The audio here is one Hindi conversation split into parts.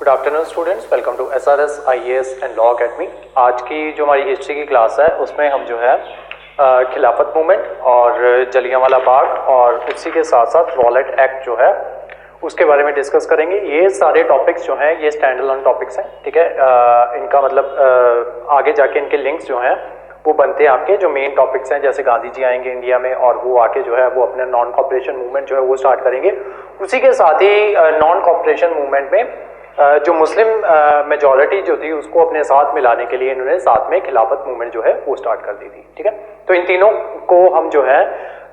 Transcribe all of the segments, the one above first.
Good afternoon students, welcome to SRS IAS and law academy. आज की जो हमारी हिस्ट्री की क्लास है उसमें हम जो है खिलाफत मूवमेंट और जलियांवाला बाग और उसी के साथ साथ रॉलेट एक्ट जो है उसके बारे में डिस्कस करेंगे। ये सारे टॉपिक्स जो हैं ये स्टैंड अलोन टॉपिक्स हैं, ठीक है। इनका मतलब आगे जाके इनके लिंक्स जो हैं वो बनते हैं आपके जो मेन टॉपिक्स हैं, जैसे गांधी जी आएंगे इंडिया में और वो आके जो है वो अपने नॉन कॉपरेशन मूवमेंट जो है वो स्टार्ट करेंगे। उसी के साथ ही नॉन कॉपरेशन मूवमेंट में जो मुस्लिम मेजॉरिटी जो थी उसको अपने साथ मिलाने के लिए इन्होंने साथ में खिलाफत मूवमेंट जो है वो स्टार्ट कर दी थी, ठीक है। तो इन तीनों को हम जो है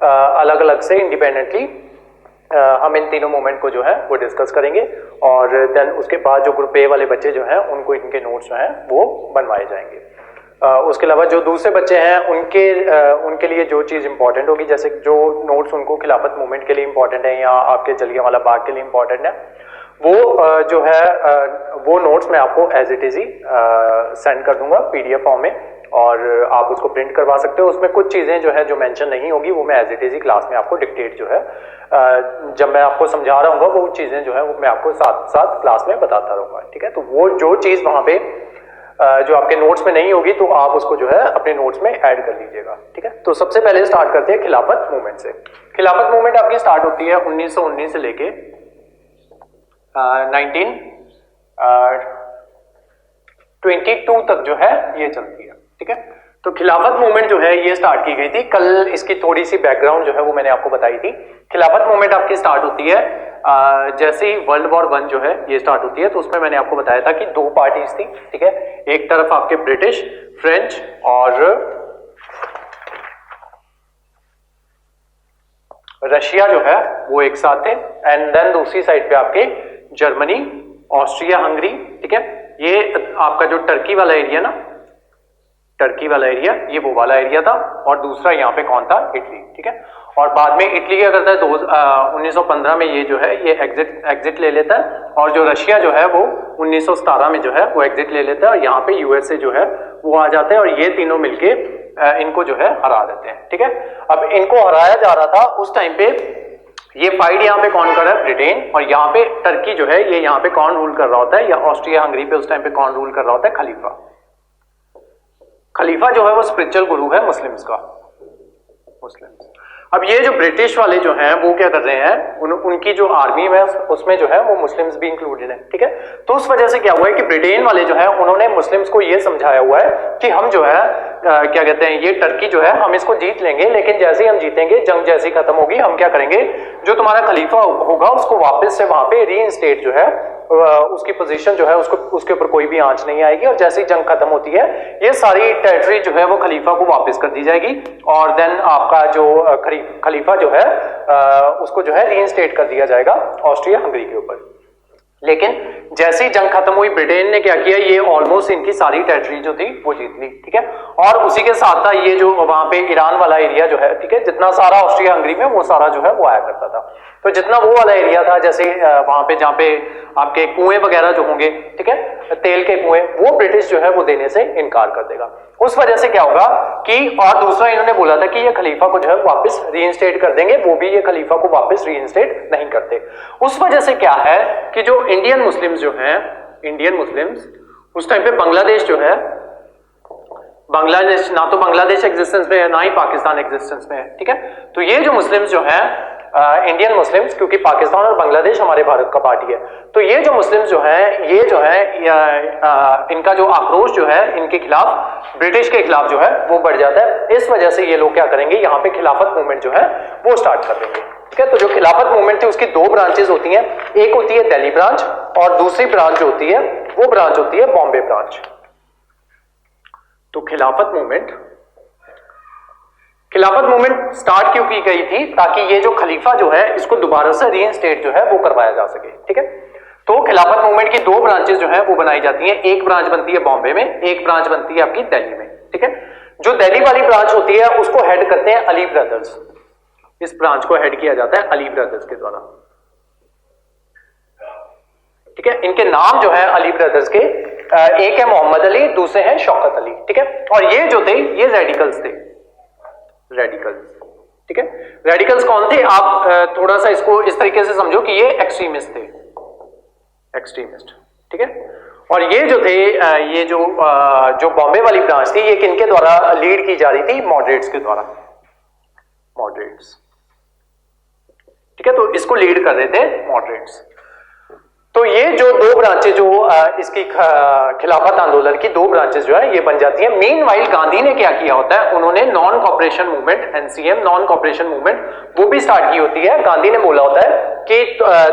अलग अलग से इंडिपेंडेंटली हम इन तीनों मूवमेंट को जो है वो डिस्कस करेंगे और देन उसके बाद जो ग्रुप ए वाले बच्चे जो हैं उनको इनके नोट्स जो हैं वो बनवाए जाएंगे। उसके अलावा जो दूसरे बच्चे हैं उनके लिए जो चीज़ इंपॉर्टेंट होगी, जैसे जो नोट्स उनको खिलाफत मूवमेंट के लिए इंपॉर्टेंट है या आपके जलियांवाला बाग के लिए इंपॉर्टेंट है, वो जो है वो नोट्स मैं आपको एज इट इज ही सेंड कर दूंगा PDF फॉर्म में और आप उसको प्रिंट करवा सकते हो। उसमें कुछ चीज़ें जो है जो मेंशन नहीं होगी वो मैं एज इट इज ही क्लास में आपको डिक्टेट जो है जब मैं आपको समझा रहा हूँ वो चीज़ें जो है वो मैं आपको साथ साथ क्लास में बताता रहूँगा, ठीक है। तो वो जो चीज़ वहाँ पे जो आपके नोट्स में नहीं होगी तो आप उसको जो है अपने नोट्स में ऐड कर लीजिएगा, ठीक है। तो सबसे पहले स्टार्ट करते हैं खिलाफत मूवमेंट से। खिलाफत मूवमेंट आपकी स्टार्ट होती है 1919 से लेके 1922 तक जो है ये चलती है, ठीक है। तो खिलाफत मूवमेंट जो है ये स्टार्ट की गई थी। कल इसकी थोड़ी सी बैकग्राउंड जो है वो मैंने आपको बताई थी। खिलाफत मूवमेंट आपकी स्टार्ट होती है जैसे ही वर्ल्ड वॉर 1 जो है ये स्टार्ट होती है। तो उसमें मैंने आपको बताया था कि दो पार्टीज थी, ठीक है। एक तरफ आपके ब्रिटिश, फ्रेंच और रशिया जो है वो एक साथ थे एंड देन दूसरी साइड पे आपके जर्मनी, ऑस्ट्रिया, हंगरी, ठीक है। ये आपका जो टर्की वाला एरिया ना, टर्की वाला एरिया ये वो वाला एरिया था और दूसरा यहाँ पे कौन था, इटली, ठीक है। और बाद में इटली क्या करता है 1915 में ये जो है ये एग्जिट ले लेता है और जो रशिया जो है वो 1917 में जो है वो एग्जिट ले लेता है और यहाँ पे USA जो है वो आ जाते हैं और ये तीनों मिलके इनको जो है हरा देते हैं, ठीक है। अब इनको हराया जा रहा था उस टाइम पे ये फाइट यहाँ पे कौन कर रहा है, ब्रिटेन, और यहाँ पे टर्की जो है ये यहाँ पे कौन रूल कर रहा होता है, या ऑस्ट्रिया हंगरी पे उस टाइम पे कौन रूल कर रहा होता है, खलीफा। खलीफा जो है वो स्पिरिचुअल गुरु है मुस्लिम्स का, मुस्लिम्स। अब ये जो ब्रिटिश वाले जो हैं वो क्या कर रहे हैं, उनकी जो आर्मी है उसमें जो है वो मुस्लिम्स भी इंक्लूडेड है, ठीक है। तो उस वजह से क्या हुआ है कि ब्रिटेन वाले जो है उन्होंने मुस्लिम्स को ये समझाया हुआ है कि हम जो है क्या कहते हैं, ये टर्की जो है हम इसको जीत लेंगे, लेकिन जैसे ही हम जीतेंगे, जंग जैसी खत्म होगी, हम क्या करेंगे, जो तुम्हारा खलीफा होगा उसको वापस से वहां पे रीइंस्टेट जो है उसकी पोजीशन जो है उसके ऊपर कोई भी आंच नहीं आएगी और जैसे ही जंग खत्म होती है ये सारी टेरिटरी जो है वो खलीफा को वापस कर दी जाएगी और देन आपका जो खलीफा जो है उसको जो है रीइंस्टेट कर दिया जाएगा ऑस्ट्रिया हंगरी के ऊपर। लेकिन जैसे ही जंग खत्म हुई ब्रिटेन ने क्या किया, ये ऑलमोस्ट इनकी सारी टेरिटरी जो थी वो जीत ली, ठीक है। और उसी के साथ था ये जो वहां पे ईरान वाला एरिया जो है, ठीक है, जितना सारा ऑस्ट्रिया हंगरी में वो सारा जो है वो आया करता था। तो जितना वो वाला एरिया था, जैसे वहां पे जहाँ पे आपके कुएं वगैरह जो होंगे, ठीक है, तेल के कुएं, वो ब्रिटिश जो है वो देने से इनकार कर देगा। उस वजह से क्या होगा कि, और दूसरा इन्होंने बोला था कि ये खलीफा को जो है वापस रीइंस्टेट कर देंगे, वो भी ये खलीफा को वापस रीइंस्टेट नहीं करते। उस वजह से क्या है कि जो इंडियन मुस्लिम्स जो हैं, इंडियन मुस्लिम्स उस टाइम पे बांग्लादेश जो है, बांग्लादेश ना तो बांग्लादेश एग्जिस्टेंस में है ना ही पाकिस्तान एग्जिस्टेंस में है, ठीक है। तो ये जो मुस्लिम्स जो हैं इंडियन मुस्लिम्स, क्योंकि पाकिस्तान और बांग्लादेश हमारे भारत का पार्टी है, तो ये जो मुस्लिम्स जो हैं ये जो है इनका जो आक्रोश जो है इनके खिलाफ, ब्रिटिश के खिलाफ जो है वो बढ़ जाता है। इस वजह से ये लोग क्या करेंगे, यहाँ पे खिलाफत मूवमेंट जो है वो स्टार्ट कर देंगे, ठीक है। तो जो खिलाफत मूवमेंट थी उसकी दो ब्रांचेस होती हैं, एक होती है दिल्ली ब्रांच और दूसरी ब्रांच जो होती है वो ब्रांच होती है बॉम्बे ब्रांच। तो खिलाफत मूवमेंट स्टार्ट क्यों की गई थी, ताकि ये जो खलीफा जो है इसको दोबारा से रीइंस्टेट जो है वो करवाया जा सके, ठीक है। तो खिलाफत मूवमेंट की दो ब्रांचेस जो है वो बनाई जाती हैं, एक ब्रांच बनती है बॉम्बे में, एक ब्रांच बनती है आपकी दिल्ली में, ठीक है। जो दिल्ली वाली ब्रांच होती है उसको हेड करते हैं अली ब्रदर्स, इस ब्रांच को हेड किया जाता है अली ब्रदर्स के द्वारा, ठीक है। इनके नाम जो है अली ब्रदर्स के, एक है मोहम्मद अली, दूसरे हैं शौकत अली, ठीक है। और ये जो थे ये रेडिकल्स थे, रेडिकल्स, ठीक है। रेडिकल्स कौन थे, आप थोड़ा सा इसको इस तरीके से समझो कि ये एक्सट्रीमिस्ट थे, एक्सट्रीमिस्ट, ठीक है। और ये जो थे ये जो बॉम्बे वाली ब्रांच थी, ये किनके द्वारा लीड की जा रही थी? मॉडरेट्स के द्वारा, मॉडरेट्स, ठीक है। तो इसको लीड कर रहे थे मॉडरेट्स। तो ये जो दो ब्रांचेस जो इसकी खिलाफत आंदोलन की दो ब्रांचेस जो है ये बन जाती है। मीनवाइल गांधी ने क्या किया होता है, उन्होंने non cooperation movement, NCM non cooperation movement वो भी स्टार्ट की होती है। गांधी ने बोला होता है कि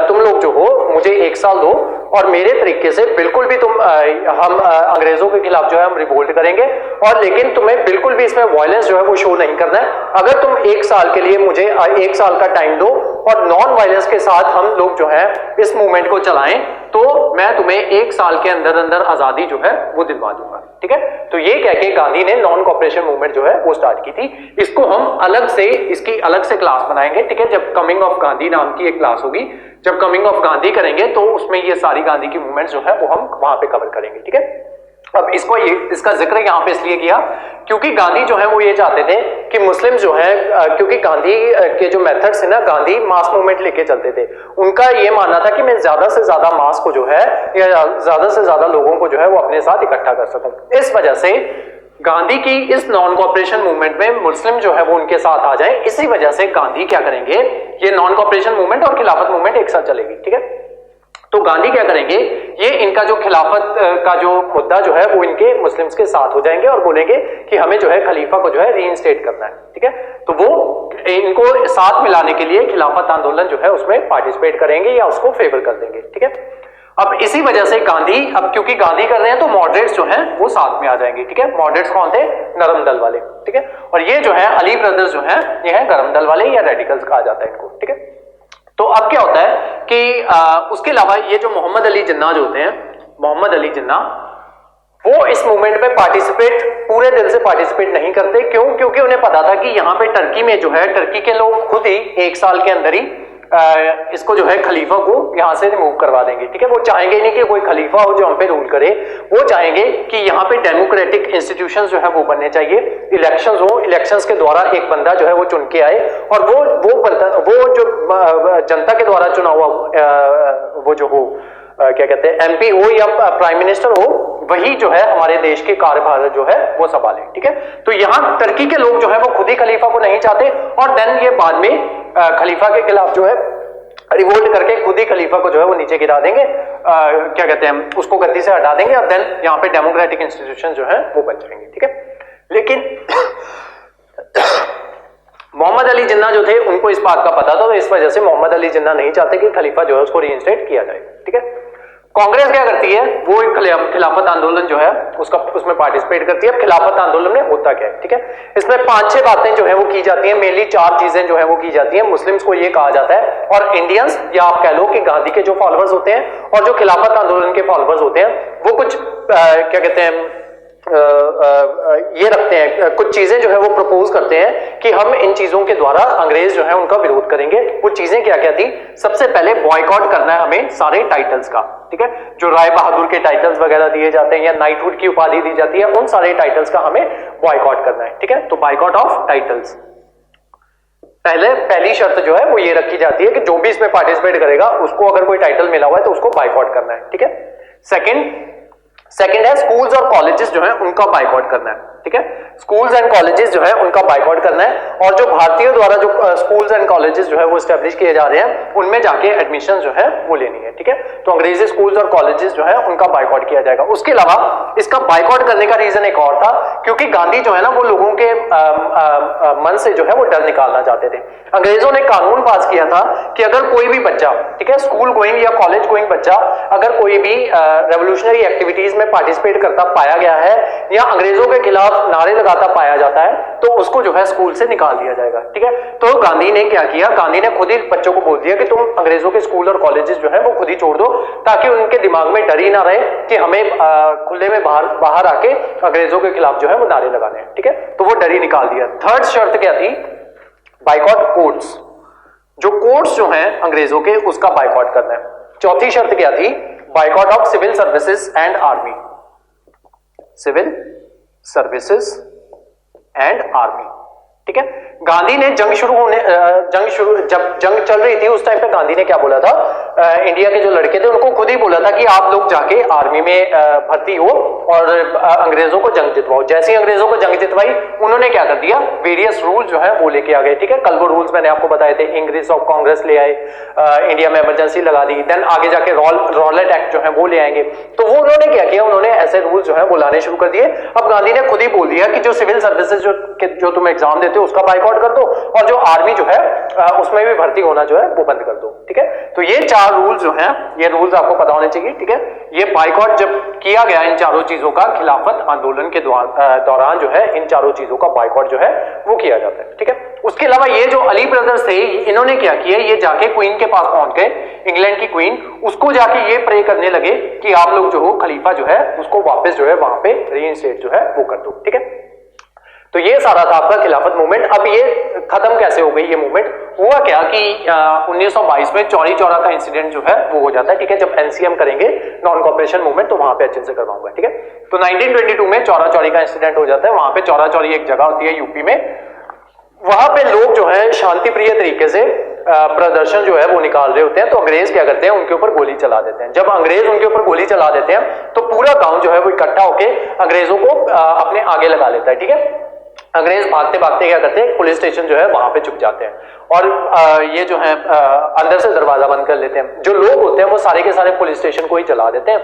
तुम लोग जो हो मुझे 1 साल दो और मेरे तरीके से बिल्कुल भी हम अंग्रेजों के खिलाफ जो है हम रिवोल्ट करेंगे, और लेकिन तुम्हें बिल्कुल भी इसमें वायलेंस जो है वो शो नहीं करना है। अगर तुम 1 साल के लिए मुझे 1 साल का टाइम दो और नॉन वायलेंस के साथ हम लोग जो है इस मूवमेंट को चलाएं, तो मैं तुम्हें 1 साल के अंदर अंदर आजादी जो है वो दिलवा दूंगा, ठीक है। तो ये कह के गांधी ने नॉन कॉपरेशन मूवमेंट जो है वो स्टार्ट की थी। इसको हम अलग से, इसकी अलग से क्लास बनाएंगे, ठीक है। जब कमिंग ऑफ गांधी नाम की एक क्लास होगी, जब कमिंग ऑफ गांधी करेंगे तो उसमें ये सारी गांधी की मूवमेंट्स जो है वो हम वहां पे कवर करेंगे, ठीक है। अब इसका जिक्र यहां पे इसलिए किया क्योंकि गांधी जो है वो ये चाहते थे कि मुस्लिम जो है, क्योंकि गांधी के जो मेथड्स है ना, गांधी मास मूवमेंट लेके चलते थे। उनका ये मानना था कि मैं ज्यादा से ज्यादा मास को जो है या ज्यादा से ज्यादा लोगों को जो है वो अपने साथ इकट्ठा कर सकूं। इस वजह से गांधी की इस नॉन कॉपरेशन मूवमेंट में मुस्लिम जो है वो उनके साथ आ जाए। इसी वजह से गांधी क्या करेंगे, ये नॉन कॉपरेशन मूवमेंट और खिलाफत मूवमेंट एक साथ चलेगी, ठीक है। तो गांधी क्या करेंगे, ये इनका जो खिलाफत का जो मुद्दा जो है वो इनके मुस्लिम्स के साथ हो जाएंगे और बोलेंगे कि हमें जो है खलीफा को जो है रीइंस्टेट करना है, ठीक है। तो वो इनको साथ मिलाने के लिए खिलाफत आंदोलन जो है उसमें पार्टिसिपेट करेंगे या उसको फेवर कर देंगे, ठीक है। अब इसी वजह से गांधी, अब क्योंकि गांधी कर रहे हैं तो मॉडरेट्स जो हैं वो साथ में आ जाएंगे, ठीक है। मॉडरेट्स कौन थे? नरम दल वाले, ठीक है। और ये जो है अली ब्रदर्स जो हैं ये हैं गरम दल वाले या रेडिकल्स कहा जाता है इनको, ठीक है। तो अब क्या होता है कि उसके अलावा ये जो मोहम्मद अली जिन्ना जो होते हैं, मोहम्मद अली जिन्ना, वो इस मूवमेंट में पार्टिसिपेट पूरे दिल से पार्टिसिपेट नहीं करते। क्यों? क्योंकि उन्हें पता था कि यहाँ पे टर्की में जो है, टर्की के लोग खुद ही 1 साल के अंदर ही इसको जो है खलीफा को यहाँ से रिमूव करवा देंगे, ठीक है। वो चाहेंगे नहीं कि कोई खलीफा हो जो हम पे रूल करे, वो चाहेंगे कि यहाँ पे डेमोक्रेटिक इंस्टीट्यूशंस जो है वो बनने चाहिए, इलेक्शंस हो, इलेक्शंस के द्वारा एक बंदा जो है वो चुन के आए और वो जो जनता के द्वारा चुना हुआ वो जो हो क्या कहते हैं एमपी हो या प्राइम मिनिस्टर हो, वही जो है हमारे देश के कार्यभार जो है वो संभाले, ठीक है। तो यहाँ टर्की के लोग जो है वो खुद ही खलीफा को नहीं चाहते और देन ये बाद में खलीफा के खिलाफ जो है रिवोल्ट करके खुद ही खलीफा को जो है वो नीचे गिरा देंगे, क्या कहते हैं उसको गद्दी से हटा देंगे और देन यहाँ पे डेमोक्रेटिक इंस्टीट्यूशन जो है वो बन जाएंगे, ठीक है। लेकिन मोहम्मद अली जिन्ना जो थे उनको इस बात का पता था, तो इस वजह से मोहम्मद अली जिन्ना नहीं चाहते कि खलीफा जो है उसको रीइंस्टेट किया जाए, ठीक है। कांग्रेस क्या करती है, वो एक खिलाफत आंदोलन जो है उसमें पार्टिसिपेट करती है। अब खिलाफत आंदोलन में होता क्या है, ठीक है। इसमें 5-6 बातें जो है वो की जाती हैं, मेनली 4 चीजें जो है वो की जाती हैं। मुस्लिम्स को ये कहा जाता है और इंडियंस, या आप कह लो कि गांधी के जो फॉलोअर्स होते हैं और जो खिलाफत आंदोलन के फॉलोअर्स होते हैं, वो कुछ क्या कहते हैं ये रखते हैं, कुछ चीजें जो है वो प्रपोज करते हैं कि हम इन चीजों के द्वारा अंग्रेज जो है उनका विरोध करेंगे। वो चीजें क्या क्या थी? सबसे पहले बॉयकॉट करना है हमें सारे टाइटल्स का, ठीक है। जो राय बहादुर के टाइटल्स वगैरह दिए जाते हैं या नाइटहुड की उपाधि दी जाती है, उन सारे टाइटल्स का हमें बॉयकॉट करना है, ठीक है। तो बॉयकॉट ऑफ टाइटल्स पहली शर्त जो है वो ये रखी जाती है कि जो भी इसमें पार्टिसिपेट करेगा उसको अगर कोई टाइटल मिला हुआ है तो उसको बाइकआउट करना है, ठीक है। सेकंड है स्कूल्स और कॉलेजेस जो है उनका बाइकआउट करना है, ठीक है। स्कूल्स एंड कॉलेजेस जो है उनका बाइकआउट करना है और जो भारतीयों द्वारा जो स्कूल्स एंड कॉलेजेस जो है वो एस्टेब्लिश किए जा रहे हैं उनमें जाके एडमिशन जो है वो लेनी है, ठीक है। तो अंग्रेजी स्कूल्स और कॉलेजेस जो है उनका बाइकआउट किया जाएगा। उसके अलावा इसका बाइकआउट करने का रीजन एक और था, क्योंकि गांधी जो है ना वो लोगों के मन से जो है वो डर निकालना चाहते थे। अंग्रेजों ने कानून पास किया था कि अगर कोई भी बच्चा, ठीक है, स्कूल गोइंग या कॉलेज गोइंग बच्चा अगर कोई भी रेवोल्यूशनरी एक्टिविटीज में पार्टिसिपेट करता पाया गया है या अंग्रेजों के खिलाफ नारे लगाता पाया जाता है तो उसको जो है स्कूल से निकाल दिया जाएगा, ठीक है। तो गांधी ने क्या किया, गांधी ने खुद ही बच्चों को बोल दिया कि तुम अंग्रेजों के स्कूल और कॉलेजेस जो है वो खुद ही छोड़ दो, ताकि उनके दिमाग में डर ही ना रहे कि हमें खुले में बाहर आके अंग्रेजों के खिलाफ जो है वो नारे लगाने हैं, ठीक है। तो वो डर ही निकाल दिया। थर्ड शर्त क्या थी? बाइकॉट कोर्ट्स, जो कोर्ट्स जो हैं अंग्रेजों के उसका बाइकॉट करना है। चौथी शर्त क्या थी? Boycott of civil services and army, civil services and army, ठीक है। गांधी ने जब जंग चल रही थी उस टाइम पे गांधी ने क्या बोला था, इंडिया के जो लड़के थे उनको खुद ही बोला था कि आप लोग जाके आर्मी में भर्ती हो और अंग्रेजों को जंग जितवाओ। जैसे ही अंग्रेजों को जंग जितवाई उन्होंने क्या कर दिया, वेरियस रूल जो है वो लेके आ गए। ठीक है, कल वो रूल्स मैंने आपको बताए थे, इंग्लिश ऑफ कांग्रेस ले आए, इंडिया में इमरजेंसी लगा दी, देन आगे जाके रॉलेट एक्ट जो है वो ले आएंगे। तो वो उन्होंने क्या किया, उन्होंने ऐसे रूल जो है वो लाने शुरू कर दिए। अब गांधी ने खुद ही बोल दिया कि जो सिविल सर्विसेज जो तुम एग्जाम देते हो उसका बाइकआउट कर दो और जो आर्मी जो है उसमें भी भर्ती होना जो है वो बंद कर दो। ठीक है, तो ये 4 रूल जो हैं, ये रूल्स आपको पता होने चाहिए। ठीक है, ये बाइकआउट जब किया गया इन चारों चीजों का, खिलाफत आंदोलन के दौरान जो है इन चारों चीजों का बाइकआउट जो है वो किया जाता है। ठीक है, उसके अलावा ये जो अली ब्रदर्स थे इन्होंने क्या किया, ये जाके क्वीन के पास पहुंच गए, इंग्लैंड की क्वीन, उसको जाके ये प्रे करने लगे कि आप लोग जो हो खलीफा जो है उसको वापस जो है वहां पे रीइंस्टेट जो है वो कर दो। ठीक है, तो ये सारा था आपका खिलाफत मूवमेंट। अब ये खत्म कैसे हो गई ये मूवमेंट, हुआ क्या कि 1922 में चौरी चौरा का इंसिडेंट जो है वो हो जाता है। ठीक है, जब एनसीएम करेंगे नॉन कॉपरेशन मूवमेंट तो वहां पे अच्छे से करवाऊंगा। ठीक है, तो 1922 में चौरा चौरी का इंसिडेंट हो जाता है। वहां पे चौरा चौरी एक जगह होती है यूपी में, वहां पे लोग जो है शांति प्रिय तरीके से प्रदर्शन जो है वो निकाल रहे होते हैं, तो अंग्रेज क्या करते हैं, उनके ऊपर गोली चला देते हैं। जब अंग्रेज उनके ऊपर गोली चला देते हैं तो पूरा गांव जो है वो इकट्ठा होके अंग्रेजों को अपने आगे लगा लेता है। ठीक है, अंग्रेज भागते भागते क्या करते हैं, पुलिस स्टेशन जो है वहां पे छुप जाते हैं और ये जो है अंदर से दरवाजा बंद कर लेते हैं। जो लोग होते हैं वो सारे के सारे पुलिस स्टेशन को ही जला देते हैं।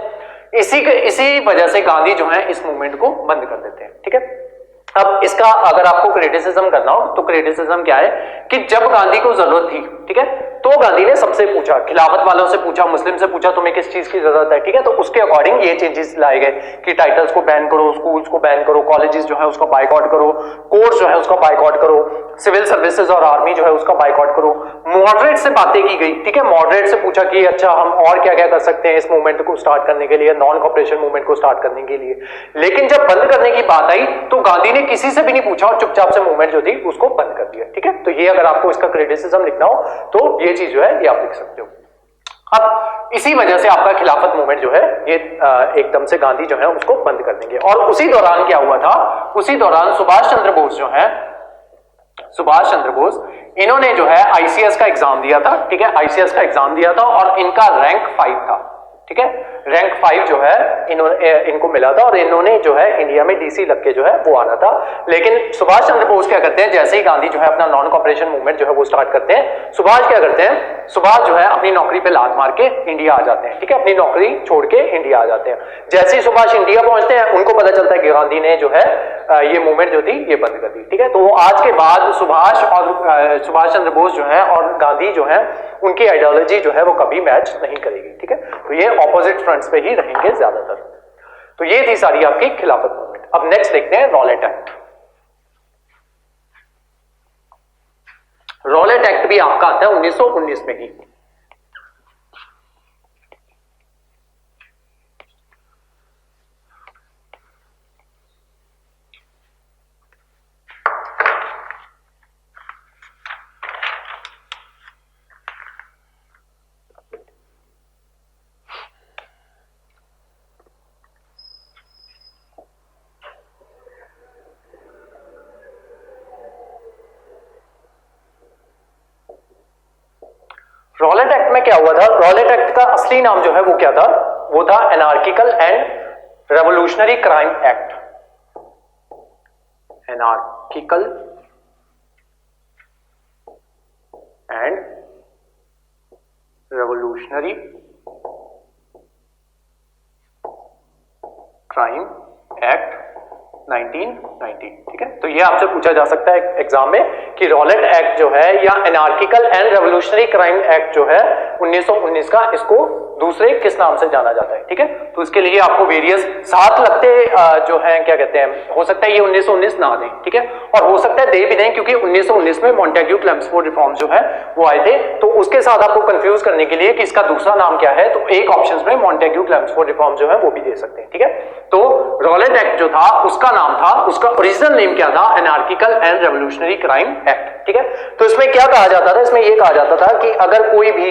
इसी वजह से गांधी जो है इस मूवमेंट को बंद कर देते हैं। ठीक है, अब इसका अगर आपको क्रिटिसिज्म करना हो तो क्रिटिसिज्म क्या है कि जब गांधी को जरूरत थी, ठीक है, तो गांधी ने सबसे पूछा, खिलाफत वालों से पूछा, मुस्लिम से पूछा तुम्हें किस चीज की जरूरत है। ठीक है, तो उसके अकॉर्डिंग ये चेंजेस लाए गए कि टाइटल्स को बैन करो, स्कूल्स को बैन करो, कॉलेजेस जो है उसका बाइकआउट करो, कोर्स जो है उसका बाइकआउट करो, सिविल सर्विसेज और आर्मी जो है उसका बाइकआउट करो। मॉडरेट से बातें की गई। ठीक है, मॉडरेट से पूछा कि अच्छा हम और क्या क्या कर सकते हैं इस मूवमेंट को स्टार्ट करने के लिए, नॉन कॉपरेशन मूवमेंट को स्टार्ट करने के लिए। लेकिन जब बंद करने की बात आई तो गांधी ने किसी से भी नहीं पूछा और चुपचाप से मूवमेंट जो थी उसको बंद कर दिया। ठीक है, तो ये अगर आपको इसका क्रिटिसिज्म लिखना हो तो ये चीज जो है ये आप लिख सकते हो। अब इसी वजह से आपका खिलाफत मूवमेंट जो है ये एकदम से गांधी जो है उसको बंद कर देंगे। और उसी दौरान क्या हुआ था, उसी दौरान सुभाष चंद्र बोस जो है, सुभाष चंद्र बोस, इन्होंने जो है आईसीएस का एग्जाम दिया था। ठीक है, आईसीएस का एग्जाम दिया था और इनका रैंक 5 था। ठीक है, रैंक 5 जो है इनको मिला था और इन्होंने जो है इंडिया में डीसी लग के जो है वो आना था। लेकिन सुभाष चंद्र बोस क्या करते हैं, जैसे ही गांधी जो है अपना नॉन कॉपरेशन मूवमेंट जो है वो स्टार्ट करते हैं, सुभाष क्या करते हैं, सुभाष जो है अपनी नौकरी पे लात मार के इंडिया आ जाते हैं। ठीक है, अपनी नौकरी छोड़ के इंडिया आ जाते हैं। जैसे ही सुभाष इंडिया पहुंचते हैं उनको पता चलता है कि गांधी ने जो है ये मूवमेंट जो थी ये बंद कर दी। ठीक है, तो आज के बाद सुभाष चंद्र बोस जो है और गांधी जो है उनकी आइडियोलॉजी जो है वो कभी मैच नहीं करेगी। ठीक है, तो ये ऑपोजिट फ्रंट्स पे ही रहेंगे ज्यादातर। तो ये थी सारी आपकी खिलाफत मूवमेंट। अब नेक्स्ट देखते हैं रॉलेट एक्ट। रॉलेट एक्ट भी आपका आता है 1919 में ही। रॉलेट एक्ट में क्या हुआ था, रॉलेट एक्ट का असली नाम जो है वो क्या था, वो था anarchical and revolutionary crime act. Anarchical and revolutionary crime act 1990। ठीक है, तो ये आपसे पूछा जा सकता है एग्जाम में कि रॉलेट एक्ट जो है या anarchical and revolutionary crime act जो है 1919 का, इसको दूसरे किस नाम से जाना जाता है। ठीक है, तो इसके लिए आपको वेरियस साथ लगते जो है क्या कहते हैं, हो सकता है ये 1919 ना दें। ठीक है, और हो सकता है दे भी दें क्योंकि 1919 में मॉन्टेग्यू क्लेम्सफोर्ड रिफॉर्म जो है वो आए थे, तो उसके साथ आपको कंफ्यूज करने के लिए कि इसका दूसरा नाम क्या है, तो एक ऑप्शन में मॉन्टेग्यू क्लेम्सफोर्ड रिफॉर्म जो है वो भी दे सकते हैं। ठीक है, तो रॉलेट एक्ट जो था उसका नाम था, उसका ओरिजिनल नेम क्या था, anarchical and revolutionary crime act. ठीक है, तो इसमें क्या कहा जाता था, इसमें यह कहा जाता था कि अगर कोई भी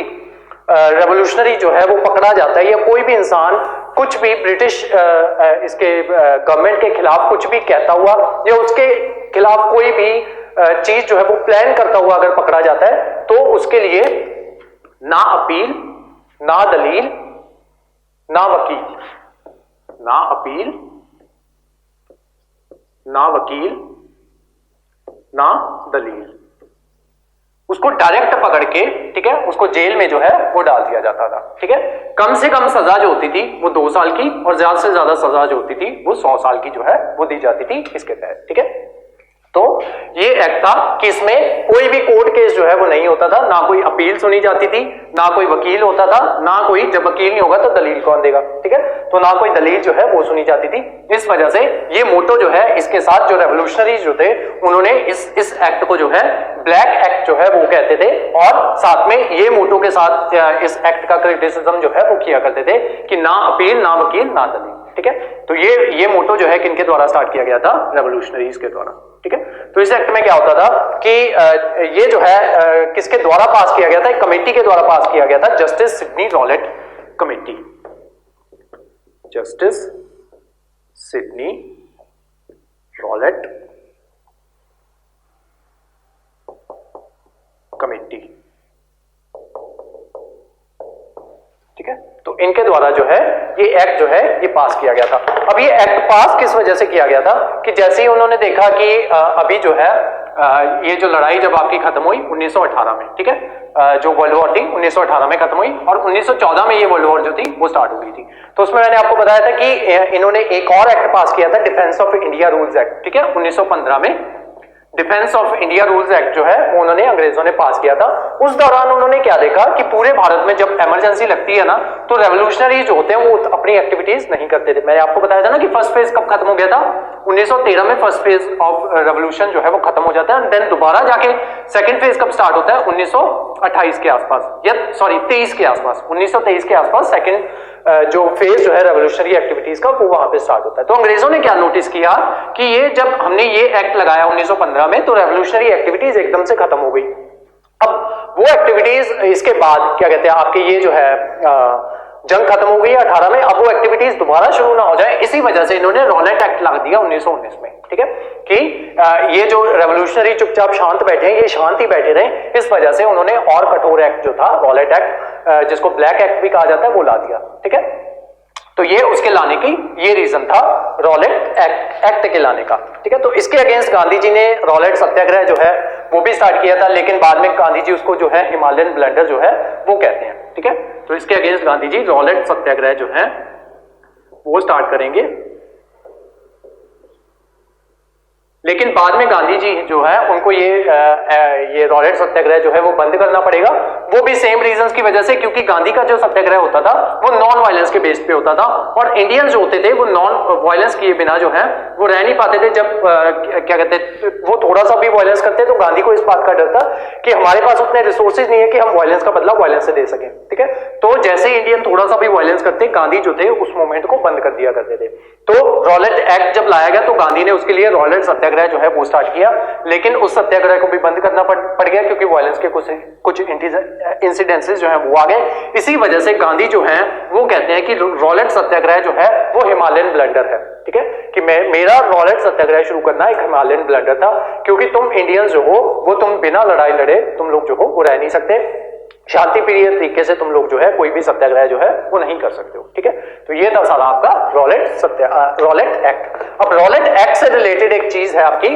रेवोल्यूशनरी जो है वो पकड़ा जाता है या कोई भी इंसान कुछ भी ब्रिटिश इसके गवर्नमेंट के खिलाफ कुछ भी कहता हुआ या उसके खिलाफ कोई भी चीज जो है वो प्लान करता हुआ अगर पकड़ा जाता है तो उसके लिए ना अपील, ना दलील, ना वकील, ना अपील, ना वकील, ना दलील, उसको डायरेक्ट पकड़ के, ठीक है, उसको जेल में जो है वो डाल दिया जाता था। ठीक है, कम से कम सजा जो होती थी वो 2 साल की और ज्यादा से ज्यादा सजा जो होती थी वो 100 साल की जो है वो दी जाती थी इसके तहत। ठीक है, तो ये एक्ट था कि इसमें कोई भी कोर्ट केस जो है वो नहीं होता था, ना कोई अपील सुनी जाती थी, ना कोई वकील होता था, ना कोई, जब वकील नहीं होगा तो दलील कौन देगा। ठीक है, तो ना कोई दलील जो है वो सुनी जाती थी। इस वजह से ये मोटो जो है, इसके साथ जो रेवोल्यूशनरीज जो थे उन्होंने इस एक्ट को जो है ब्लैक एक्ट जो है वो कहते थे, और साथ में ये मोटो के साथ इस एक्ट का क्रिटिसिज्म जो है वो किया करते थे कि ना अपील, ना वकील, ना दलील। ठीक है, तो ये मोटो जो है किनके द्वारा स्टार्ट किया गया था? रेवोल्यूशनरीज के द्वारा। ठीक है, तो इस एक्ट में क्या होता था कि ये जो है किसके द्वारा पास किया गया था? एक कमेटी के द्वारा पास किया गया था, justice Sydney Rowlatt committee. Justice Sydney Rowlatt committee. ठीक है, तो इनके द्वारा जो है ये एक्ट जो है ये पास किया गया था। अब ये एक्ट पास किस वजह से किया गया था कि जैसे ही उन्होंने देखा कि अभी जो है ये जो लड़ाई जब आपकी खत्म हुई 1918 में, ठीक है, जो वर्ल्ड वॉर थी 1918 में खत्म हुई और 1914 में ये वर्ल्ड वॉर जो थी वो स्टार्ट हो गई थी। तो उसमें मैंने आपको बताया था कि इन्होंने एक और एक्ट पास किया था, defence of India rules act. ठीक है, 1915 में defence of India rules act जो है वो उन्होंने अंग्रेजों ने पास किया था। उस दौरान उन्होंने क्या देखा कि पूरे भारत में जब इमरजेंसी लगती है ना तो रेवोल्यूशनरी जो होते हैं वो अपनी एक्टिविटीज नहीं करते थे। मैंने आपको बताया था ना कि फर्स्ट फेज कब खत्म हो गया था? 1913 में फर्स्ट फेज ऑफ रेवोल्यूशन जो है वो खत्म हो जाता है। देन दोबारा जाके सेकंड फेज कब स्टार्ट होता है? 1928 के आसपास, या सॉरी 23 के आसपास, 1923 के आसपास सेकंड जो फेज जो है रेवोल्यूशनरी एक्टिविटीज का वो वहां पे स्टार्ट होता है। तो अंग्रेजों ने क्या नोटिस किया कि ये जब हमने ये एक्ट लगाया 1915 में तो रेवोल्यूशनरी एक्टिविटीज एकदम से खत्म हो गई। अब वो एक्टिविटीज इसके बाद क्या कहते हैं आपके ये जो है जंग खत्म हो गई 18 में, अब वो एक्टिविटीज दोबारा शुरू ना हो जाए, इसी वजह से इन्होंने रॉलेट एक्ट लगा दिया 1919 में। ठीक है, कि ये जो रेवोल्यूशनरी चुपचाप शांत बैठे हैं, ये शांत ही बैठे रहे, इस वजह से उन्होंने और कठोर एक्ट जो था रॉलेट एक्ट, जिसको ब्लैक एक्ट भी कहा जाता है, वो ला दिया। ठीक है, तो ये उसके लाने की ये रीजन था रॉलेट एक्ट के लाने का। ठीक है, तो इसके अगेंस्ट गांधी जी ने रॉलेट सत्याग्रह जो है वो भी स्टार्ट किया था, लेकिन बाद में गांधी जी उसको जो है हिमालयन ब्लंडर जो है वो कहते हैं। ठीक है, तो इसके अगेंस्ट गांधी जी रॉलेट सत्याग्रह जो है वो स्टार्ट करेंगे, लेकिन बाद में गांधी जी जो है उनको ये रॉलेट सत्याग्रह जो है वो बंद करना पड़ेगा। वो भी सेम रीजंस की वजह से, क्योंकि गांधी का जो सत्याग्रह होता था वो नॉन वायलेंस के बेस पे होता था और इंडियंस जो होते थे वो नॉन वायलेंस किए बिना जो है वो रह नहीं पाते थे। जब क्या कहते हैं वो थोड़ा सा भी वायलेंस करते तो गांधी को इस बात का डर था कि हमारे पास उतने रिसोर्सेज नहीं है कि हम वायलेंस का बदला वायलेंस से दे सकें। ठीक है, तो जैसे इंडियन थोड़ा सा भी वायलेंस करते, गांधी जो थे उस मूवमेंट को बंद कर दिया करते थे। तो रॉलेट एक्ट जब लाया गया तो गांधी ने उसके लिए रॉलेट सत्याग्रह जो है वो स्टार्ट किया, लेकिन उस सत्याग्रह को भी बंद करना पड़ गया क्योंकि वायलेंस के कुछ इंसिडेंसेस जो है वो आ गए। इसी वजह से गांधी जो है वो कहते हैं कि रॉलेट सत्याग्रह जो है वो हिमालयन ब्लंडर है। ठीक है, कि मेरा रॉलेट सत्याग्रह शुरू करना एक हिमालयन ब्लंडर था, क्योंकि तुम इंडियंस जो हो वो तुम बिना लड़ाई लड़े तुम लोग जो हो वो रह नहीं सकते, शांति प्रिय तरीके से तुम लोग जो है कोई भी सत्याग्रह जो है वो नहीं कर सकते हो। ठीक है, तो ये था सारा आपका रॉलेट एक्ट। अब रॉलेट एक्ट से रिलेटेड एक चीज है आपकी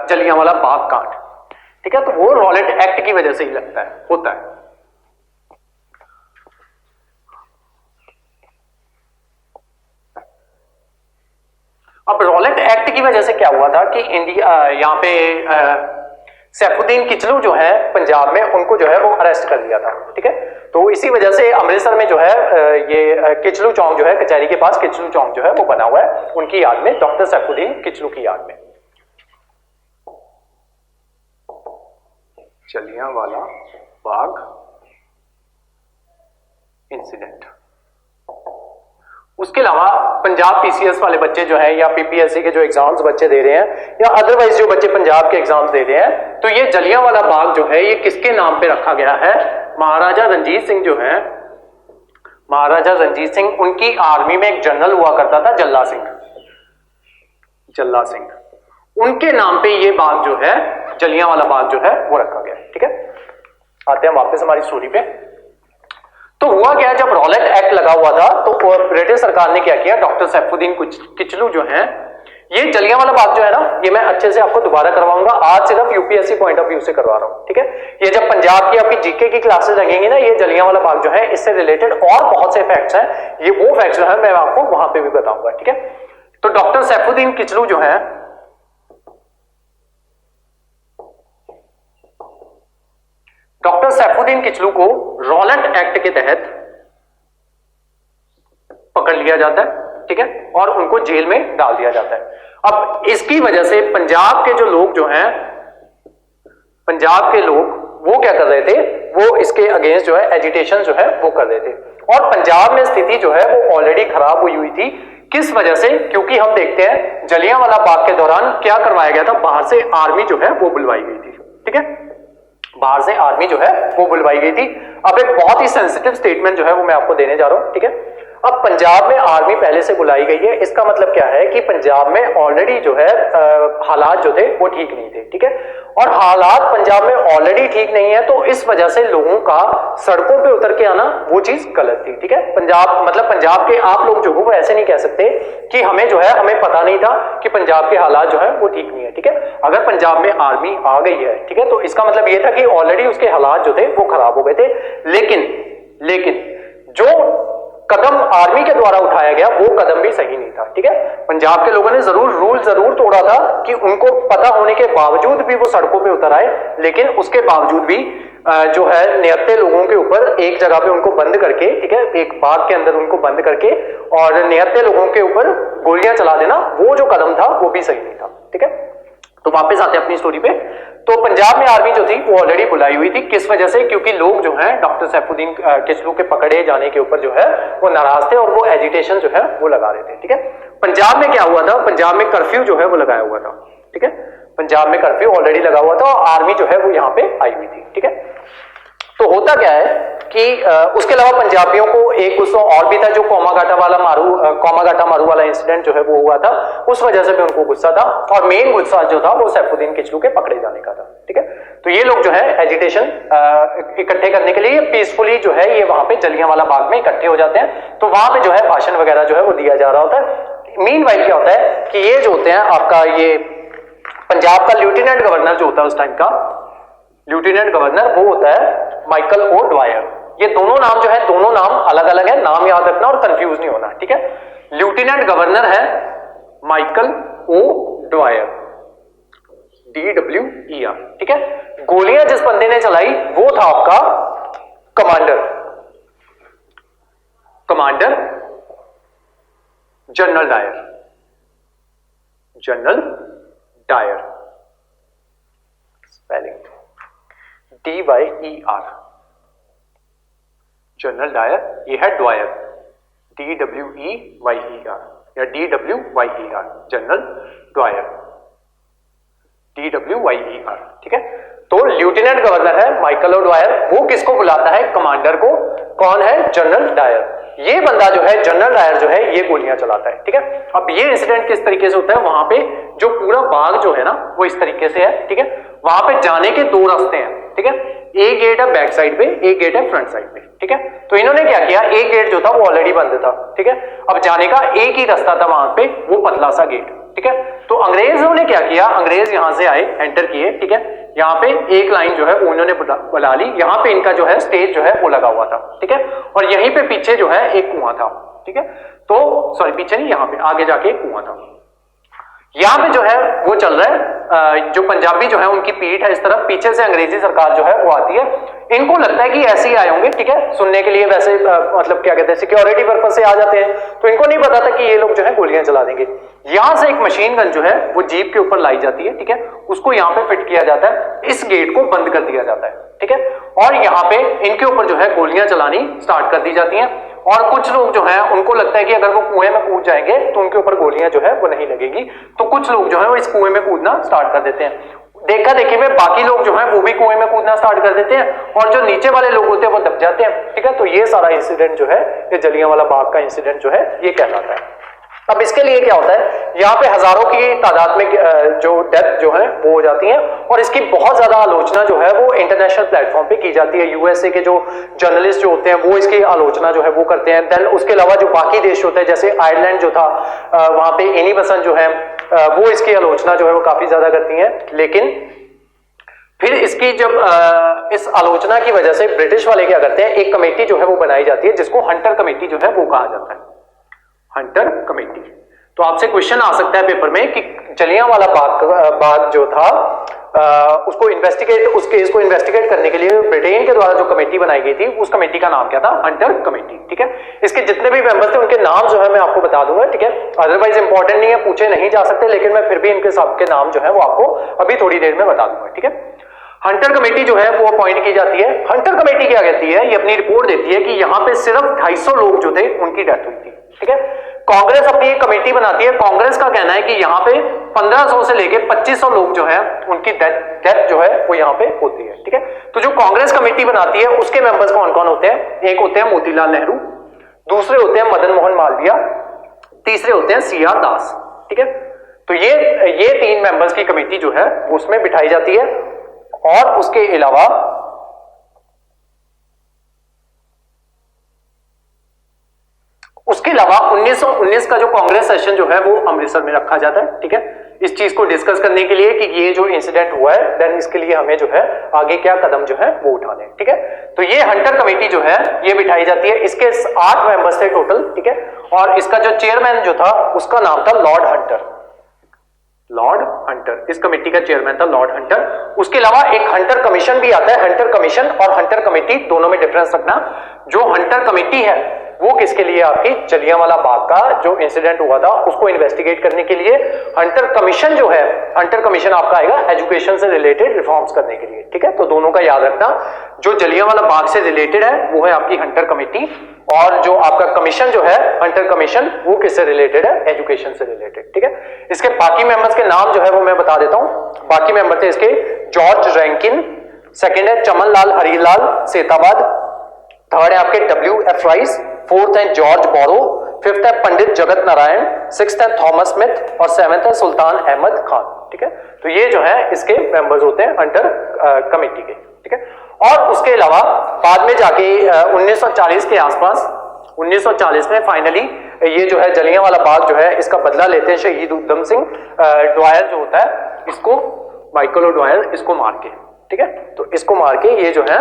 जलियांवाला बाग कांड। ठीक है, तो वो रॉलेट एक्ट की वजह से ही लगता है, होता है। अब रॉलेट एक्ट की वजह से क्या हुआ था कि इंडिया यहाँ पे सैफुद्दीन किचलू जो है पंजाब में, उनको जो है वो अरेस्ट कर दिया था। ठीक है, तो इसी वजह से अमृतसर में जो है ये किचलू चौक जो है कचहरी के पास किचलू चौक जो है वो बना हुआ है उनकी याद में, डॉक्टर सैफुद्दीन किचलू की याद में। जलियांवाला बाग इंसिडेंट। उसके अलावा पंजाब पीसीएस वाले बच्चे जो है या पीपीएससी के जो एग्जाम्स बच्चे दे रहे हैं या अदरवाइज जो बच्चे पंजाब के एग्जाम्स दे रहे हैं, तो ये जलियांवाला बाग जो है ये किसके नाम पे रखा गया है? महाराजा रणजीत सिंह जो है, महाराजा रणजीत सिंह, उनकी आर्मी में एक जनरल हुआ करता था जल्ला सिंह, उनके नाम पे ये बाग जो है जलियांवाला बाग जो है वो रखा गया। ठीक है, आते हैं वापस हमारी स्टोरी पे। तो हुआ क्या, जब रॉलेट एक्ट लगा हुआ था तो ब्रिटिश सरकार ने क्या किया, डॉक्टर सैफुद्दीन किचलू जो हैं, ये जलियांवाला बाग जो है ना, ये मैं अच्छे से आपको दोबारा करवाऊंगा, आज सिर्फ यूपीएससी पॉइंट ऑफ व्यू से करवा रहा हूं। ठीक है, ये जब पंजाब की आपकी जीके की क्लासेस लगेंगी ना, ये जलियांवाला बाग जो है इससे रिलेटेड और बहुत से फैक्ट्स हैं, ये वो फैक्ट्स जो है मैं आपको वहां पे भी बताऊंगा। ठीक है, तो डॉक्टर सैफुद्दीन किचलू जो है, डॉक्टर सैफुद्दीन किचलू को रॉलेट एक्ट के तहत पकड़ लिया जाता है। ठीक है, और उनको जेल में डाल दिया जाता है। अब इसकी वजह से पंजाब के जो लोग जो हैं, पंजाब के लोग वो क्या कर रहे थे, वो इसके अगेंस्ट जो है एजिटेशन जो है वो कर रहे थे। और पंजाब में स्थिति जो है वो ऑलरेडी खराब हुई थी। किस वजह से, क्योंकि हम देखते हैं जलियांवाला बाग के दौरान क्या करवाया गया था, बाहर से आर्मी जो है वो बुलवाई गई थी। ठीक है, बाहर से आर्मी जो है वो बुलवाई गई थी। अब एक बहुत ही सेंसिटिव स्टेटमेंट जो है वो मैं आपको देने जा रहा हूं। ठीक है, अब पंजाब में आर्मी पहले से बुलाई गई है, इसका मतलब क्या है कि पंजाब में ऑलरेडी जो है हालात जो थे वो ठीक नहीं थे। ठीक है, और हालात पंजाब में ऑलरेडी ठीक नहीं है, तो इस वजह से लोगों का सड़कों पे उतर के आना वो चीज गलत थी। ठीक है, पंजाब मतलब पंजाब के आप लोग जो हो वो ऐसे नहीं कह सकते कि हमें जो है हमें पता नहीं था कि पंजाब के हालात जो है वो ठीक नहीं है। ठीक है, अगर पंजाब में आर्मी आ गई है, ठीक है, तो इसका मतलब ये था कि ऑलरेडी उसके हालात जो थे वो खराब हो गए थे। लेकिन जो कदम आर्मी के द्वारा उठाया गया वो कदम भी सही नहीं था। ठीक है, पंजाब के लोगों ने रूल जरूर तोड़ा था कि उनको पता होने के बावजूद भी वो सड़कों पे उतर आए, लेकिन उसके बावजूद भी जो है निहत्थे लोगों के ऊपर एक जगह पे उनको बंद करके, ठीक है, एक बाग के अंदर उनको बंद करके और निहत्थे लोगों के ऊपर गोलियां चला देना, वो जो कदम था वो भी सही नहीं था। ठीक है, तो वापस आते हैं अपनी स्टोरी पे। तो पंजाब में आर्मी जो थी वो ऑलरेडी बुलाई हुई थी। किस वजह से, क्योंकि लोग जो हैं डॉक्टर सैफुद्दीन किचलू के पकड़े जाने के ऊपर जो है वो नाराज थे और वो एजिटेशन जो है वो लगा रहे थे। ठीक है, पंजाब में क्या हुआ था, पंजाब में कर्फ्यू जो है वो लगाया हुआ था। ठीक है, पंजाब में कर्फ्यू ऑलरेडी लगा हुआ था और आर्मी जो है वो यहाँ पे आई हुई थी। ठीक है, तो होता क्या है कि उसके अलावा पंजाबियों को एक गुस्सा और भी था, जो कोमाघाटा मारू वाला इंसिडेंट जो है वो हुआ था, उस वजह से भी उनको गुस्सा था। और मेन गुस्सा जो था वो सैफुद्दीन किचलू के पकड़े जाने का था। ठीक है, तो ये लोग जो है एजिटेशन इकट्ठे करने के लिए पीसफुली जो है ये वहां पे जलियांवाला बाग में इकट्ठे हो जाते हैं। तो वहां पे जो है भाषण वगैरह जो है वो दिया जा रहा होता है। मीनवाइल क्या होता है कि ये जो होते हैं आपका, ये पंजाब का लेफ्टिनेंट गवर्नर जो होता है उस टाइम का लेफ्टिनेंट गवर्नर, वो होता है माइकल ओ ड्वायर। ये दोनों नाम जो है, दोनों नाम अलग अलग है, नाम याद रखना और कंफ्यूज नहीं होना। ठीक है, लेफ्टिनेंट गवर्नर है माइकल ओ ड्वायर, DWER। ठीक है, गोलियां जिस बंदे ने चलाई वो था आपका commander general Dyer, spelling DYER, general Dyer, ये है ड्वायर, DWEYER या DWYER, जनरल ड्वायर, DWYER। ठीक है, तो लेफ्टिनेंट गवर्नर है माइकल ओ ड्वायर, वो किसको बुलाता है, कमांडर को। कौन है, जनरल डायर। ये बंदा जो है जनरल डायर जो है ये गोलियां चलाता है। ठीक है, अब ये इंसिडेंट किस तरीके से होता है, वहां पे जो पूरा बाग जो है ना वो इस तरीके से है। ठीक है, वहां पे जाने के दो रास्ते हैं। ठीक है, एक गेट है बैक साइड पे, एक गेट है फ्रंट साइड पे। ठीक है, तो इन्होंने क्या किया, एक गेट जो था वो ऑलरेडी बंद था। ठीक है, अब जाने का एक ही रास्ता था वहां पे, वो पतला सा गेट। ठीक है, तो अंग्रेजों ने क्या किया, अंग्रेज यहां से आए, एंटर किए। ठीक है, यहाँ पे एक लाइन जो है वो उन्होंने बुला ली, यहाँ पे इनका जो है स्टेज जो है वो लगा हुआ था। ठीक है, और यहीं पे पीछे जो है एक कुआं था। ठीक है, तो सॉरी पीछे नहीं, यहाँ पे आगे जाके एक कुआं था। यहां पे जो है वो चल रहा है, जो पंजाबी जो है उनकी पीठ है इस तरफ, पीछे से अंग्रेजी सरकार जो है वो आती है। इनको लगता है कि ऐसे ही आए होंगे, ठीक है, सुनने के लिए, वैसे मतलब क्या कहते हैं सिक्योरिटी पर्पस से आ जाते हैं, तो इनको नहीं पता था कि ये लोग जो है गोलियां चला देंगे। यहां से एक मशीन गन जो है वो जीप के ऊपर लाई जाती है, ठीक है, उसको यहां पे फिट किया जाता है, इस गेट को बंद कर दिया जाता है, ठीक है, और यहां पे इनके ऊपर जो है गोलियां चलानी स्टार्ट कर दी जाती हैं। और कुछ लोग जो है उनको लगता है कि अगर वो कुएं में कूद जाएंगे तो उनके ऊपर गोलियां जो है वो नहीं लगेगी, तो कुछ लोग जो है वो इस कुएं में कूदना स्टार्ट कर देते हैं। देखा देखी में बाकी लोग जो है वो भी कुएं में कूदना स्टार्ट कर देते हैं और जो नीचे वाले लोग होते हैं वो दब जाते हैं, ठीक है। तो ये सारा इंसिडेंट जो है, ये जलियांवाला बाग का इंसिडेंट जो है ये कहलाता है। अब इसके लिए क्या होता है, यहाँ पे हजारों की तादाद में जो डेथ जो है वो हो जाती है और इसकी बहुत ज्यादा आलोचना जो है वो इंटरनेशनल प्लेटफॉर्म पे की जाती है। यूएसए के जो जर्नलिस्ट जो होते हैं वो इसकी आलोचना जो है वो करते हैं। देन उसके अलावा जो बाकी देश होते हैं जैसे आयरलैंड जो था, वहां पे एनी बसंत जो है वो इसकी आलोचना जो है वो काफी ज्यादा करती है। लेकिन फिर इसकी जब इस आलोचना की वजह से ब्रिटिश वाले क्या करते हैं, एक कमेटी जो है वो बनाई जाती है जिसको हंटर कमेटी जो है वो कहा जाता है, हंटर कमेटी। तो आपसे क्वेश्चन आ सकता है पेपर में कि जलियांवाला बाग जो था उसको इन्वेस्टिगेट, उस केस को इन्वेस्टिगेट करने के लिए ब्रिटेन के द्वारा जो कमेटी बनाई गई थी उस कमेटी का नाम क्या था, हंटर कमेटी। ठीक है, इसके जितने भी मेंबर्स थे उनके नाम जो है मैं आपको बता दूंगा। ठीक है, अदरवाइज इंपॉर्टेंट नहीं है, पूछे नहीं जा सकते, लेकिन मैं फिर भी इनके सबके नाम जो है वो आपको अभी थोड़ी देर में बता दूंगा। ठीक है, हंटर कमेटी जो है वो अपॉइंट की जाती है। हंटर कमेटी क्या कहती है, ये अपनी रिपोर्ट देती है कि यहां पे सिर्फ 250 लोग जो थे उनकी डेथ हुई थी। ठीक है, कांग्रेस अपनी एक कमेटी बनाती है, कांग्रेस का कहना है कि यहां पे 1500 से लेके 2500 लोग जो है उनकी डेथ जो है वो यहां पे होती है। ठीक है, तो जो कांग्रेस कमेटी बनाती है उसके मेंबर्स कौन कौन होते हैं, एक होते हैं मोतीलाल नेहरू, दूसरे होते हैं मदन मोहन मालवीय, तीसरे होते हैं CR दास। ठीक है, तो ये 3 मेंबर्स की कमेटी जो है उसमें बिठाई जाती है। और उसके अलावा उसके अलावा 1919 का जो कांग्रेस सेशन जो है वो अमृतसर में रखा जाता है। ठीक है, इस चीज को डिस्कस करने के लिए कि ये जो इंसिडेंट हुआ है, देन इसके लिए हमें जो है आगे क्या कदम जो है वो उठाने। ठीक है, तो ये हंटर कमेटी जो है ये बिठाई जाती है। इसके 8 मेंबर्स थे टोटल। ठीक है, और इसका जो चेयरमैन जो था उसका नाम था लॉर्ड हंटर। लॉर्ड हंटर इस कमेटी का चेयरमैन था, लॉर्ड हंटर। उसके अलावा एक हंटर कमीशन भी आता है। हंटर कमीशन और हंटर कमेटी दोनों में डिफरेंस रखना। जो हंटर कमेटी है वो किसके लिए, आपकी जलियांवाला बाग का जो इंसिडेंट हुआ था उसको इन्वेस्टिगेट करने के लिए। हंटर कमीशन जो है, हंटर कमीशन आपका आएगा एजुकेशन से रिलेटेड रिफॉर्म्स करने के लिए। ठीक है, तो दोनों का याद रखना। जो जलियांवाला बाग से रिलेटेड है वो है आपकी हंटर कमेटी, और जो आपका कमीशन जो है हंटर कमीशन वो किससे रिलेटेड है, एजुकेशन से रिलेटेड। ठीक है, इसके बाकी मेंबर्स के नाम जो है वो मैं बता देता हूं। बाकी मेंबर थे इसके जॉर्ज रैंकिन, सेकंड है चमन लाल हरिलाल सेताबाद, थर्ड है आपके WF राइस, फोर्थ है जॉर्ज बोरो, फिफ्थ है पंडित जगत नारायण, सिक्स्थ है थॉमस स्मिथ और सेवेंथ है सुल्तान अहमद खान। ठीक है, तो ये जो है इसके मेंबर्स होते हैं हंटर कमेटी के। ठीक है, और उसके अलावा बाद में जाके 1940 के आसपास, 1940 में फाइनली ये जो है जलियांवाला बाग जो है इसका बदला लेते हैं शहीद उधम सिंह डॉयर जो होता है इसको, माइकल ओडवायर इसको मार के। ठीक है, तो इसको मार के ये जो है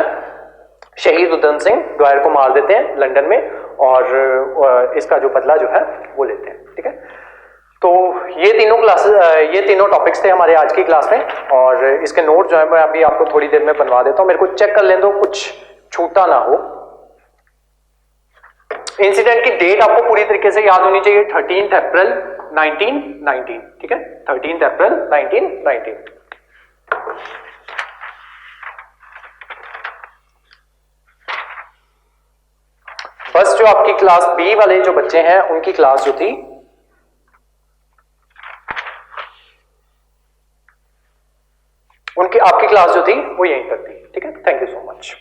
शहीद उधम सिंह डॉयर को मार देते हैं लंदन में, और इसका जो बदला जो है वो लेते हैं। ठीक है, तो ये तीनों क्लासेस, ये तीनों टॉपिक्स थे हमारे आज की क्लास में, और इसके नोट जो है मैं अभी आपको थोड़ी देर में बनवा देता हूं। मेरे को चेक कर लें तो कुछ छूटा ना हो। इंसिडेंट की डेट आपको पूरी तरीके से याद होनी चाहिए, 13 अप्रैल 1919। ठीक है, 13 अप्रैल 1919। बस जो आपकी क्लास B वाले जो बच्चे हैं उनकी क्लास जो थी आपकी क्लास जो थी वो यहीं तक थी। ठीक है, थैंक यू सो मच।